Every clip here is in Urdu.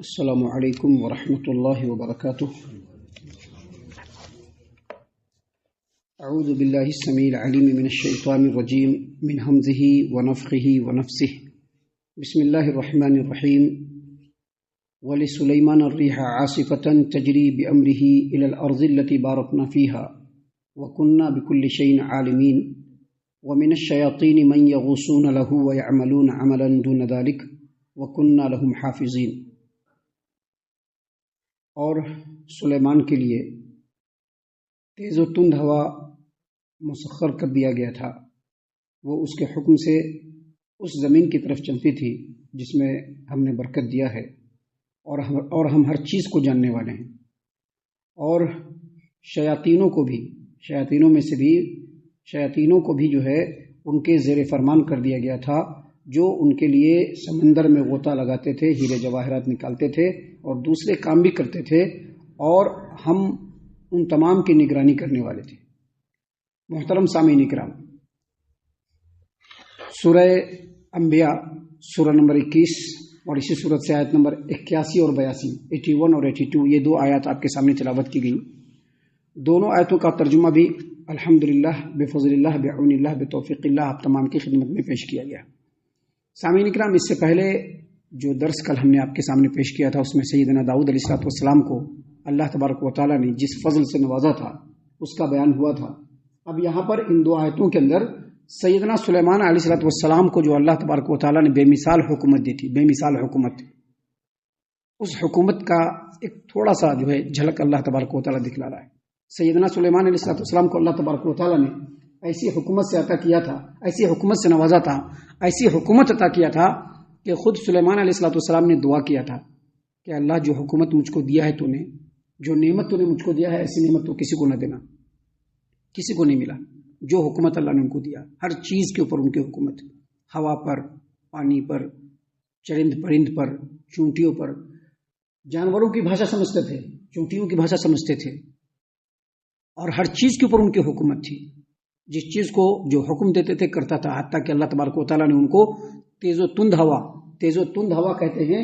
السلام علیکم ورحمۃ اللہ وبرکاتہ۔ اعوذ باللہ السمیع العلیم من الشیطان الرجیم من ہمزہ ونفخہ ونفثہ۔ بسم اللہ الرحمن الرحیم۔ وَلِسُلَيْمَانَ الرِّيحَ عَاصِفَةً تَجْرِي بِأَمْرِهِ إِلَى الْأَرْضِ الَّتِي بَارَكْنَا فِيهَا وَكُنَّا بِكُلِّ شَيْءٍ عَالِمِينَ وَمِنَ الشَّيَاطِينِ مَن يَغُوصُونَ لَهُ وَيَعْمَلُونَ عَمَلًا دُونَ ذَلِكَ وَكُنَّا لَهُمْ حَافِظِينَ۔ اور سلیمان کے لیے تیز و تند ہوا مسخر کر دیا گیا تھا، وہ اس کے حکم سے اس زمین کی طرف چلتی تھی جس میں ہم نے برکت دیا ہے، اور ہم ہر چیز کو جاننے والے ہیں۔ اور شیاطینوں کو بھی جو ہے ان کے زیر فرمان کر دیا گیا تھا، جو ان کے لیے سمندر میں غوطہ لگاتے تھے، ہیرے جواہرات نکالتے تھے اور دوسرے کام بھی کرتے تھے، اور ہم ان تمام کی نگرانی کرنے والے تھے۔ محترم سامعین کرام، سورہ انبیاء سورہ نمبر 21 اور اسی صورت سے آیت نمبر 81 اور 82 81 اور 82 یہ دو آیات آپ کے سامنے تلاوت کی گئی۔ دونوں آیتوں کا ترجمہ بھی الحمدللہ بفضل اللہ بعون اللہ بتوفیق اللہ آپ تمام کی خدمت میں پیش کیا گیا۔ سامعین اکرام، اس سے پہلے جو درس کل ہم نے آپ کے سامنے پیش کیا تھا، اس میں سیدنا داؤد علیہ السلام کو اللہ تبارک و تعالیٰ نے جس فضل سے نوازا تھا اس کا بیان ہوا تھا۔ اب یہاں پر ان دو آیتوں کے اندر سیدنا سلیمان علیہ السلام کو جو اللہ تبارک و تعالیٰ نے بے مثال حکومت دی تھی، بے مثال حکومت، اس حکومت کا ایک تھوڑا سا جو ہے جھلک اللہ تبارک و تعالیٰ دکھلا رہا ہے۔ سیدنا سلیمان علیہ السلام کو اللہ تبارک و تعالیٰ نے ایسی حکومت سے عطا کیا تھا، ایسی حکومت سے نوازا تھا، ایسی حکومت عطا کیا تھا کہ خود سلیمان علیہ السلام نے دعا کیا تھا کہ اللہ جو حکومت مجھ کو دیا ہے تو نے، جو نعمت تو نے مجھ کو دیا ہے، ایسی نعمت تو کسی کو نہ دینا، کسی کو نہیں ملا جو حکومت اللہ نے ان کو دیا۔ ہر چیز کے اوپر ان کی حکومت، ہوا پر، پانی پر، چرند پرند پر، چونٹیوں پر۔ جانوروں کی بھاشا سمجھتے تھے، چونٹیوں کی بھاشا سمجھتے تھے، اور ہر چیز کے اوپر ان کی حکومت تھی۔ جس چیز کو جو حکم دیتے تھے کرتا تھا، حتیٰ کہ اللہ تبارک و تعالیٰ نے ان کو تیز و تند ہوا کہتے ہیں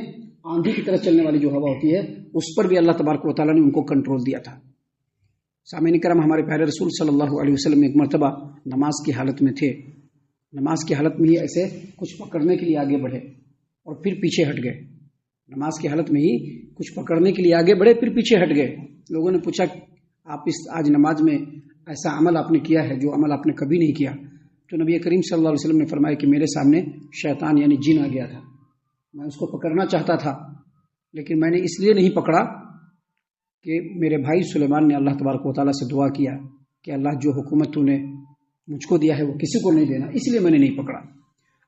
آندھی کی طرح چلنے والی جو ہوا ہوتی ہے، اس پر بھی اللہ تبارک و تعالیٰ نے ان کو کنٹرول دیا تھا۔ سامعین کرام، ہمارے پیارے رسول صلی اللہ علیہ وسلم ایک مرتبہ نماز کی حالت میں تھے، نماز کی حالت میں ہی ایسے کچھ پکڑنے کے لیے آگے بڑھے اور پھر پیچھے ہٹ گئے۔ نماز کی حالت میں ہی کچھ پکڑنے کے لیے آگے بڑھے، پھر پیچھے ہٹ گئے۔ لوگوں نے پوچھا آپ آج نماز میں ایسا عمل آپ نے کیا ہے جو عمل آپ نے کبھی نہیں کیا؟ تو نبی کریم صلی اللہ علیہ وسلم نے فرمایا کہ میرے سامنے شیطان یعنی جن آ گیا تھا، میں اس کو پکڑنا چاہتا تھا، لیکن میں نے اس لیے نہیں پکڑا کہ میرے بھائی سلیمان نے اللہ تبارک و تعالیٰ سے دعا کیا کہ اللہ جو حکومت تو نے مجھ کو دیا ہے وہ کسی کو نہیں دینا، اس لیے میں نے نہیں پکڑا۔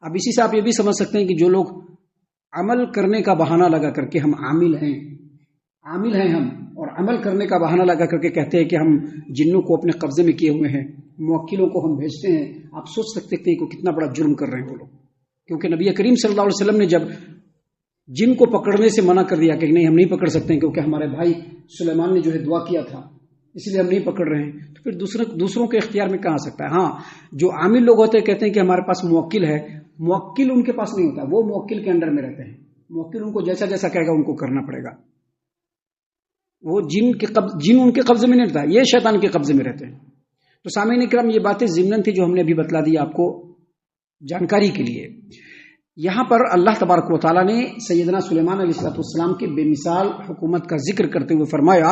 اب اسی سے آپ یہ بھی سمجھ سکتے ہیں کہ جو لوگ عمل کرنے کا بہانہ لگا کر کے ہم عامل ہیں ہم، اور عمل کرنے کا بہانہ لگا کر کے کہتے ہیں کہ ہم جنوں کو اپنے قبضے میں کیے ہوئے ہیں، موکلوں کو ہم بھیجتے ہیں، آپ سوچ سکتے ہیں کہ کتنا بڑا جرم کر رہے ہیں وہ لوگ۔ کیونکہ نبی کریم صلی اللہ علیہ وسلم نے جب جن کو پکڑنے سے منع کر دیا کہ نہیں ہم نہیں پکڑ سکتے ہیں کیونکہ ہمارے بھائی سلیمان نے جو ہے دعا کیا تھا اس لیے ہم نہیں پکڑ رہے ہیں، تو پھر دوسروں کے اختیار میں کہاں آ سکتا ہے؟ ہاں، جو عامل لوگ ہوتے ہیں کہتے ہیں کہ ہمارے پاس موکل ہے، موکل ان کے پاس نہیں ہوتا، وہ موکل کے انڈر میں رہتے ہیں، موکل ان کو جیسا جیسا کہے گا ان کو کرنا پڑے گا۔ وہ جن ان کے قبضے میں نہیں رہتا، یہ شیطان کے قبضے میں رہتے ہیں۔ تو سامعین کرام، یہ باتیں ضمناً تھی جو ہم نے ابھی بتلا دی آپ کو جانکاری کے لیے۔ یہاں پر اللہ تبارک و تعالیٰ نے سیدنا سلیمان علیہ السلام کی بے مثال حکومت کا ذکر کرتے ہوئے فرمایا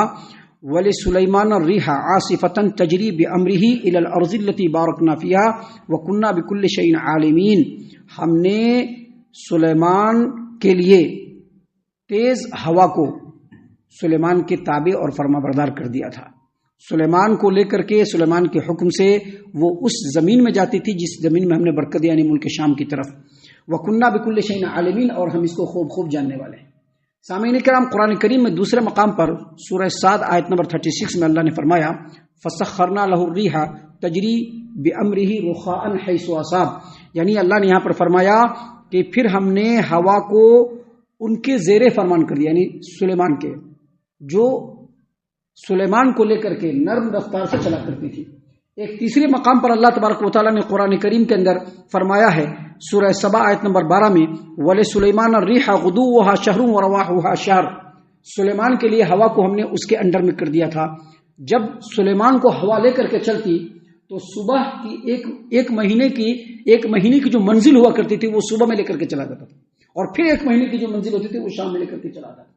وَلِسُلَيْمَانَ الرِّيحَ عَاصِفَةً تَجْرِي بِأَمْرِهِ إِلَى الْأَرْضِ الَّتِي بَارَكْنَا فِيهَا وَكُنَّا بِكُلِّ شَيْءٍ عَالِمِينَ۔ ہم نے سلیمان کے لیے تیز ہوا کو سلیمان کے تابع اور فرما بردار کر دیا تھا۔ سلیمان کو لے کر کے سلیمان کے حکم سے وہ اس زمین میں جاتی تھی جس زمین میں ہم نے برکت دیا، یعنی ملک شام کی طرف۔ وَكُنَّا بِكُلِّ شَيْءٍ عَالِمِينَ، اور ہم اس کو خوب جاننے والے ہیں۔ سامعین کرام، قرآن کریم میں دوسرے مقام پر سورہ صاد آیت نمبر 36 میں اللہ نے فرمایا فَسَخَّرْنَا لَهُ الرِّيحَ تَجْرِي بِأَمْرِهِ رُخَاءً حَيْثُ أَصَابَ، یعنی اللہ نے یہاں پر فرمایا کہ پھر ہم نے ہوا کو ان کے زیر فرمان کر دیا، یعنی سلیمان کے، جو سلیمان کو لے کر کے نرم رفتار سے چلا کرتی تھی۔ ایک تیسرے مقام پر اللہ تبارک و تعالیٰ نے قرآن کریم کے اندر فرمایا ہے سورہ سبا آیت نمبر 12 میں وَلِسُلَيْمَانَ الرِّيحَ غُدُوُّهَا شَهْرٌ وَرَوَاحُهَا شَهْرٌ، سلیمان کے لیے ہوا کو ہم نے اس کے انڈر میں کر دیا تھا. جب سلیمان کو ہوا لے کر کے چلتی تو صبح کی ایک مہینے کی جو منزل ہوا کرتی تھی وہ صبح میں لے کر کے چلا جاتا تھا، اور پھر ایک مہینے کی جو منزل ہوتی تھی وہ شام میں لے کر کے چلا جاتا تھا.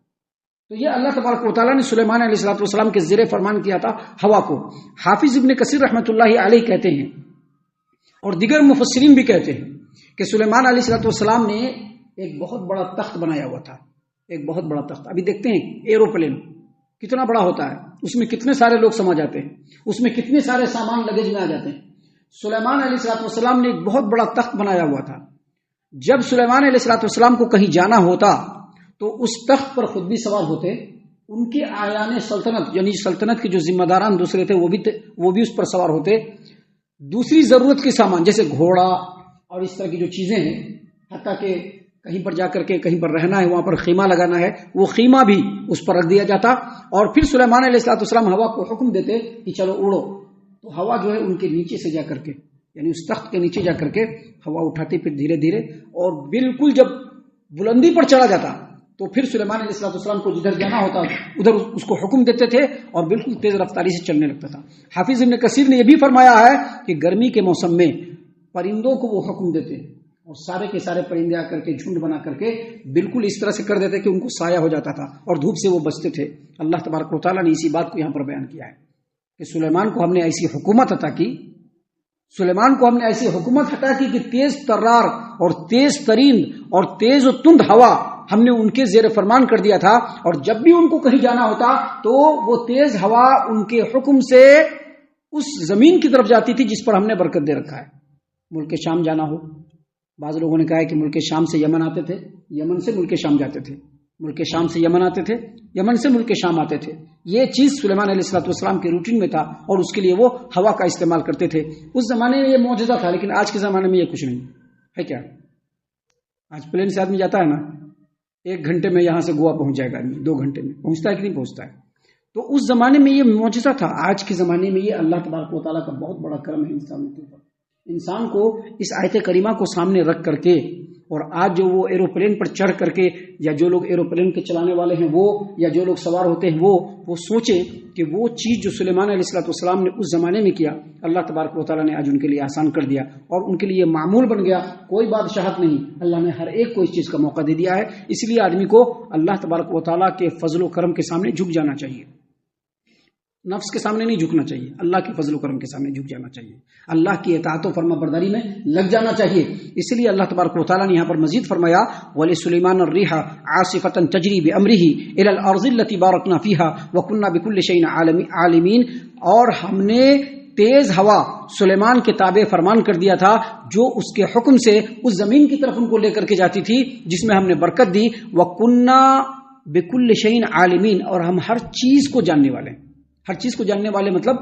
تو یہ اللہ تبارک و تعالیٰ نے سلیمان علیہ السلام کے زیر فرمان کیا تھا ہوا کو. حافظ ابن کثیر رحمۃ اللہ علیہ کہتے ہیں اور دیگر مفسرین بھی کہتے ہیں کہ سلیمان علیہ السلام نے ایک بہت بڑا تخت بنایا ہوا تھا، ایک بہت بڑا تخت. ابھی دیکھتے ہیں ایروپلین کتنا بڑا ہوتا ہے، اس میں کتنے سارے لوگ سما جاتے ہیں، اس میں کتنے سارے سامان لگیج میں آ جاتے ہیں. سلیمان علیہ السلام نے ایک بہت بڑا تخت بنایا ہوا تھا. جب سلیمان علیہ السلام کو کہیں جانا ہوتا تو اس تخت پر خود بھی سوار ہوتے، ان کے آیان سلطنت یعنی سلطنت کے جو ذمہ داران دوسرے تھے وہ بھی اس پر سوار ہوتے. دوسری ضرورت کے سامان جیسے گھوڑا اور اس طرح کی جو چیزیں ہیں، حتیٰ کہ کہیں پر جا کر کے کہیں پر رہنا ہے، وہاں پر خیمہ لگانا ہے، وہ خیمہ بھی اس پر رکھ دیا جاتا. اور پھر سلیمان علیہ السلام ہوا کو حکم دیتے کہ چلو اڑو، تو ہوا جو ہے ان کے نیچے سے جا کر کے یعنی اس تخت کے نیچے جا کر کے ہوا اٹھاتی، پھر دھیرے دھیرے اور بالکل جب بلندی پر چلا جاتا تو پھر سلیمان علیہ السلام کو جدھر جانا ہوتا ادھر اس کو حکم دیتے تھے اور بالکل تیز رفتاری سے چلنے لگتا تھا. حافظ ابن کثیر نے یہ بھی فرمایا ہے کہ گرمی کے موسم میں پرندوں کو وہ حکم دیتے اور سارے کے سارے پرندے آ کر کے جھنڈ بنا کر کے بالکل اس طرح سے کر دیتے کہ ان کو سایہ ہو جاتا تھا اور دھوپ سے وہ بچتے تھے. اللہ تبارک و تعالیٰ نے اسی بات کو یہاں پر بیان کیا ہے کہ سلیمان کو ہم نے ایسی حکومت عطا کی، سلیمان کو ہم نے ایسی حکومت عطا کی کہ تیز ترار اور تیز ترین اور تیز و تند ہوا ہم نے ان کے زیر فرمان کر دیا تھا. اور جب بھی ان کو کہیں جانا ہوتا تو وہ تیز ہوا ان کے حکم سے اس زمین کی طرف جاتی تھی جس پر ہم نے برکت دے رکھا ہے. ملک شام جانا ہو، بعض لوگوں نے کہا ہے کہ ملک شام سے یمن آتے تھے، یمن سے ملک شام جاتے تھے، ملک شام سے یمن آتے تھے، یمن سے ملک شام آتے تھے. یہ چیز سلیمان علیہ السلام کے روٹین میں تھا اور اس کے لیے وہ ہوا کا استعمال کرتے تھے. اس زمانے میں یہ معجزہ تھا، لیکن آج کے زمانے میں یہ کچھ نہیں ہے. کیا آج پلین سے آدمی جاتا ہے نا، 1 گھنٹے میں یہاں سے گوا پہنچ جائے گا آدمی، 2 گھنٹے میں پہنچتا ہے کہ نہیں پہنچتا ہے. تو اس زمانے میں یہ معجزہ تھا. آج کے زمانے میں یہ اللہ تبارک و تعالیٰ کا بہت بڑا کرم ہے انسانوں کے اوپر. انسان کو اس آیت کریمہ کو سامنے رکھ کر کے اور آج جو وہ ایروپلین پر چڑھ کر کے یا جو لوگ ایروپلین کے چلانے والے ہیں وہ یا جو لوگ سوار ہوتے ہیں وہ سوچیں کہ وہ چیز جو سلیمان علیہ السلام نے اس زمانے میں کیا، اللہ تبارک و تعالیٰ نے آج ان کے لیے آسان کر دیا اور ان کے لیے معمول بن گیا. کوئی بادشاہت نہیں، اللہ نے ہر ایک کو اس چیز کا موقع دے دیا ہے. اس لیے آدمی کو اللہ تبارک و تعالیٰ کے فضل و کرم کے سامنے جھک جانا چاہیے، نفس کے سامنے نہیں جھکنا چاہیے، اللہ کے فضل و کرم کے سامنے جھک جانا چاہیے، اللہ کی اطاعت و فرما برداری میں لگ جانا چاہیے. اس لیے اللہ تبارک و تعالیٰ نے یہاں پر مزید فرمایا وَلِسُلَيْمَانَ الرِّيحَ عَاصِفَةً تَجْرِي بِأَمْرِهِ إِلَى الْأَرْضِ الَّتِي بَارَكْنَا فِيهَا وَكُنَّا بِكُلِّ شَيْءٍ عَالِمِينَ. اور ہم نے تیز ہوا سلیمان کے تابع فرمان کر دیا تھا جو اس کے حکم سے اس زمین کی طرف ان کو لے کر کے جاتی تھی جس میں ہم نے برکت دی. وَكُنَّا بِكُلِّ شَيْءٍ عَالِمِينَ. اور ہم ہر چیز کو جاننے والے ہیں. ہر چیز کو جاننے والے مطلب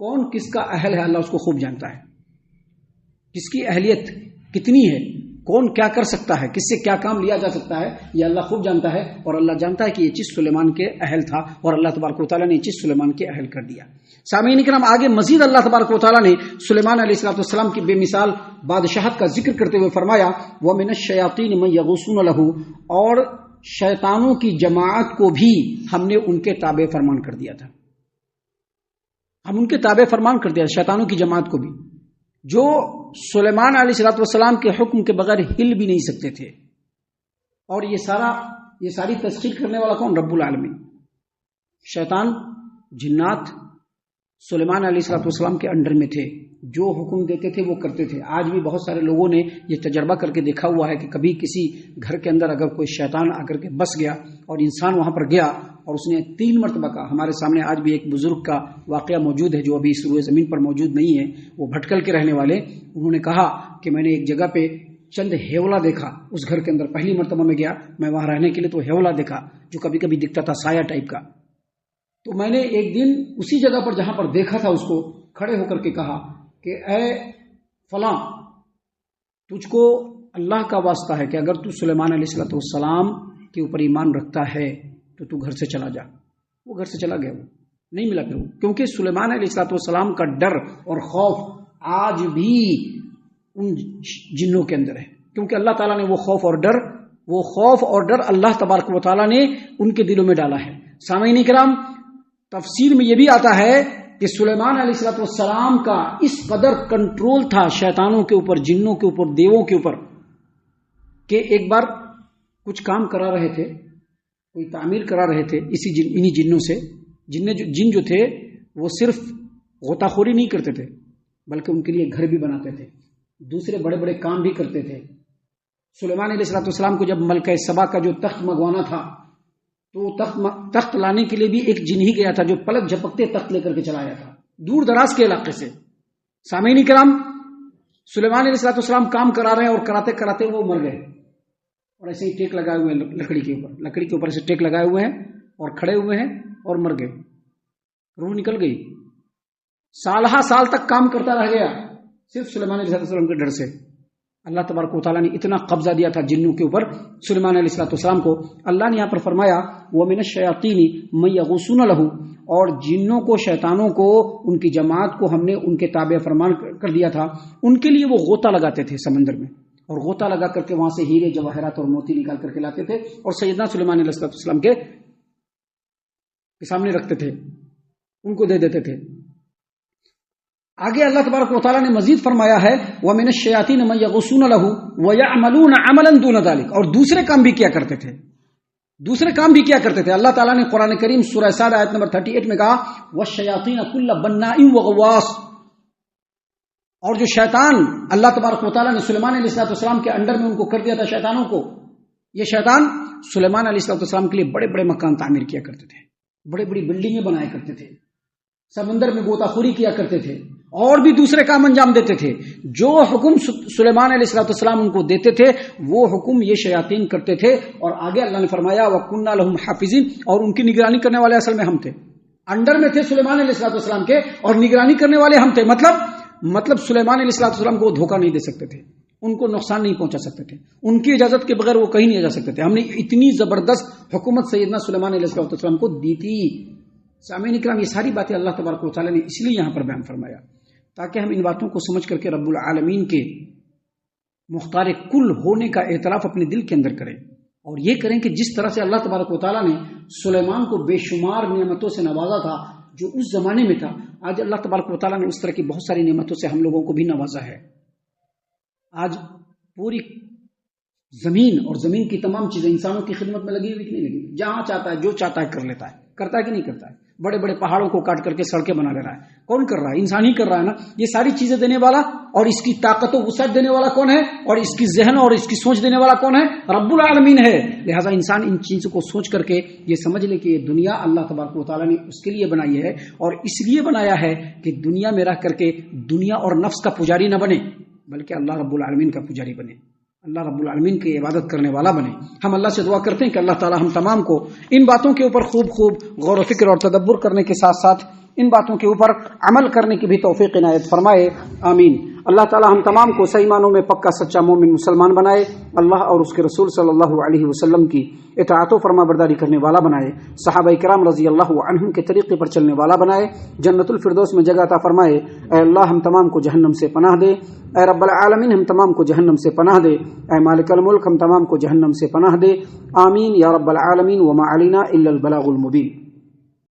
کون کس کا اہل ہے اللہ اس کو خوب جانتا ہے، کس کی اہلیت کتنی ہے، کون کیا کر سکتا ہے، کس سے کیا کام لیا جا سکتا ہے، یہ اللہ خوب جانتا ہے. اور اللہ جانتا ہے کہ یہ چیز سلیمان کے اہل تھا اور اللہ تبارک و تعالیٰ نے یہ چیز سلیمان کے اہل کر دیا. سامعین کرام، آگے مزید اللہ تبارک و تعالیٰ نے سلیمان علیہ السلام کی بے مثال بادشاہت کا ذکر کرتے ہوئے فرمایا وَمِنَ الشَّيَاطِينِ مَن يَغُوصُونَ لَهُ. اور شیطانوں کی جماعت کو بھی ہم نے ان کے تابع فرمان کر دیا تھا. ہم ان کے تابع فرمان کر دیا شیطانوں کی جماعت کو بھی، جو سلیمان علیہ السلام کے حکم کے بغیر ہل بھی نہیں سکتے تھے. اور یہ ساری تسخیر کرنے والا کون؟ رب العالمین. شیطان جنات سلیمان علیہ السلام کے انڈر میں تھے، جو حکم دیتے تھے وہ کرتے تھے. آج بھی بہت سارے لوگوں نے یہ تجربہ کر کے دیکھا ہوا ہے کہ کبھی کسی گھر کے اندر اگر کوئی شیطان آ کر کے بس گیا اور انسان وہاں پر گیا اور اس نے 3 مرتبہ کہا. ہمارے سامنے آج بھی ایک بزرگ کا واقعہ موجود ہے جو ابھی اس روئے زمین پر موجود نہیں ہے، وہ بھٹکل کے رہنے والے. انہوں نے کہا کہ میں نے ایک جگہ پہ چند ہیولا دیکھا اس گھر کے اندر. پہلی مرتبہ میں گیا میں وہاں رہنے کے لیے تو ہیولا دیکھا جو کبھی کبھی دکھتا تھا سایہ ٹائپ کا. تو میں نے ایک دن اسی جگہ پر جہاں پر دیکھا تھا اس کو کھڑے ہو کر کے کہا کہ اے فلاں، تجھ کو اللہ کا واسطہ ہے کہ اگر تو سلیمان علیہ السلام کے اوپر ایمان رکھتا ہے تو تو گھر سے چلا جا. وہ گھر سے چلا گیا، وہ نہیں ملا پھر وہ، کیونکہ سلیمان علیہ السلام کا ڈر اور خوف آج بھی ان جنوں کے اندر ہے، کیونکہ اللہ تعالیٰ نے وہ خوف اور ڈر اللہ تبارک و تعالیٰ نے ان کے دلوں میں ڈالا ہے۔ سامعین کرام، تفسیر میں یہ بھی آتا ہے کہ سلیمان علیہ السلام کا اس قدر کنٹرول تھا شیطانوں کے اوپر، جنوں کے اوپر، دیووں کے اوپر، کہ ایک بار کچھ کام کرا رہے تھے، کوئی تعمیر کرا رہے تھے انہی جنوں سے۔ جن جو تھے وہ صرف غوطہ خوری نہیں کرتے تھے، بلکہ ان کے لیے گھر بھی بناتے تھے، دوسرے بڑے بڑے کام بھی کرتے تھے۔ سلیمان علیہ السلام کو جب ملکہ سبا کا جو تخت منگوانا تھا تو تخت لانے کے لیے بھی ایک جن ہی گیا تھا جو پلک جھپکتے تخت لے کر کے چلا آیا تھا دور دراز کے علاقے سے۔ سامعین کرام، سلیمان علیہ السلام کام کرا رہے ہیں اور کراتے کراتے وہ مر گئے، اور ایسے ہی ٹیک لگائے ہوئے ہیں لکڑی کے اوپر سے ٹیک لگائے ہوئے ہیں اور کھڑے ہوئے ہیں اور مر گئے، روح نکل گئی۔ سال تک کام کرتا رہ گیا صرف سلیمان علیہ السلام کے ڈر سے۔ اللہ تبارک و تعالیٰ نے اتنا قبضہ دیا تھا جنوں کے اوپر سلیمان علیہ السلام کو۔ اللہ نے یہاں پر فرمایا وَمِنَ الشَّيَاطِينِ مَن يَغُوصُونَ لَهُ، اور جنوں کو، شیطانوں کو، ان کی جماعت کو ہم نے ان کے تابع فرمان کر دیا تھا۔ ان کے لیے وہ غوطہ لگاتے تھے سمندر میں، اور غوطہ لگا کر کے وہاں سے ہیرے جواہرات اور موتی نکال کر کے لاتے تھے اور سیدنا سلیمان علیہ السلام کے سامنے رکھتے تھے، ان کو دے دیتے تھے۔ آگے اللہ تبارک و تعالیٰ نے مزید فرمایا ہے وَمِنَ الشَّيَاطِينِ مَن يَغُوصُونَ لَهُ وَيَعْمَلُونَ عَمَلًا دُونَ ذَلِكَ، اور دوسرے کام بھی کیا کرتے تھے۔ اللہ تعالیٰ نے قرآن کریم سورہ صاد آیت نمبر 38 میں کہا وَالشَّيَاطِينَ كُلَّ بَنَّاءٍ وَغَوَّاصٍ، اور جو شیطان اللہ تبارک و تعالیٰ نے سلیمان علیہ السلام کے انڈر میں ان کو کر دیا تھا، شیطانوں کو، یہ شیطان سلیمان علیہ السلام کے لیے بڑے بڑے مکان تعمیر کیا کرتے تھے، بڑے بڑی بلڈنگیں بنایا کرتے تھے، سمندر میں غوطہ خوری کیا کرتے تھے، اور بھی دوسرے کام انجام دیتے تھے۔ جو حکم سلیمان علیہ السلام ان کو دیتے تھے وہ حکم یہ شیاطین کرتے تھے، اور آگے اللہ نے فرمایا وَكُنَّا لَهُمْ حَافِظِينَ، اور ان کی نگرانی کرنے والے اصل میں ہم تھے، انڈر میں تھے سلیمان علیہ السلام کے، اور نگرانی کرنے والے ہم تھے۔ مطلب سلیمان علیہ السلام کو وہ دھوکہ نہیں دے سکتے تھے، ان کو نقصان نہیں پہنچا سکتے تھے، ان کی اجازت کے بغیر وہ کہیں نہیں جا سکتے تھے۔ ہم نے اتنی زبردست حکومت سیدنا سلیمان علیہ السلام کو دی تھی۔ سامعین اکرام، یہ ساری باتیں اللہ تبارک و تعالیٰ نے اس لیے یہاں پر بیان فرمایا تاکہ ہم ان باتوں کو سمجھ کر کے رب العالمین کے مختار کل ہونے کا اعتراف اپنے دل کے اندر کریں، اور یہ کریں کہ جس طرح سے اللہ تبارک و تعالیٰ نے سلیمان کو بے شمار نعمتوں سے نوازا تھا جو اس زمانے میں تھا، آج اللہ تبارک و تعالیٰ نے اس طرح کی بہت ساری نعمتوں سے ہم لوگوں کو بھی نوازا ہے۔ آج پوری زمین اور زمین کی تمام چیزیں انسانوں کی خدمت میں لگی ہوئی کہ نہیں لگی؟ جہاں چاہتا ہے جو چاہتا ہے کر لیتا ہے، کرتا ہے کہ نہیں کرتا ہے؟ بڑے بڑے پہاڑوں کو کاٹ کر کے سڑکیں بنا لے رہا ہے، کون کر رہا ہے؟ انسان ہی کر رہا ہے نا۔ یہ ساری چیزیں دینے والا اور اس کی طاقت و وسعت دینے والا کون ہے؟ اور اس کی ذہن اور اس کی سوچ دینے والا کون ہے؟ رب العالمین ہے۔ لہٰذا انسان ان چیزوں کو سوچ کر کے یہ سمجھ لے کہ یہ دنیا اللہ تبارک و تعالیٰ نے اس کے لیے بنائی ہے، اور اس لیے بنایا ہے کہ دنیا میں رہ کر کے دنیا اور نفس کا پجاری نہ بنے، بلکہ اللہ رب العالمین کا پجاری بنے، اللہ رب العالمین کی عبادت کرنے والا بنے۔ ہم اللہ سے دعا کرتے ہیں کہ اللہ تعالی ہم تمام کو ان باتوں کے اوپر خوب غور و فکر اور تدبر کرنے کے ساتھ ساتھ ان باتوں کے اوپر عمل کرنے کی بھی توفیق عنایت فرمائے، آمین۔ اللہ تعالی ہم تمام کو صحیح معنوں میں پکا سچا مومن مسلمان بنائے، اللہ اور اس کے رسول صلی اللہ علیہ وسلم کی اطاعت و فرما برداری کرنے والا بنائے، صحابہ کرام رضی اللہ عنہم کے طریقے پر چلنے والا بنائے، جنت الفردوس میں جگہ عطا فرمائے۔ اے اللہ ہم تمام کو جہنم سے پناہ دے، اے رب العالمین ہم تمام کو جہنم سے پناہ دے، اے مالک الملک ہم تمام کو جہنم سے پناہ دے، آمین یا رب العالمین۔ وما علینا الا البلاغ المبین۔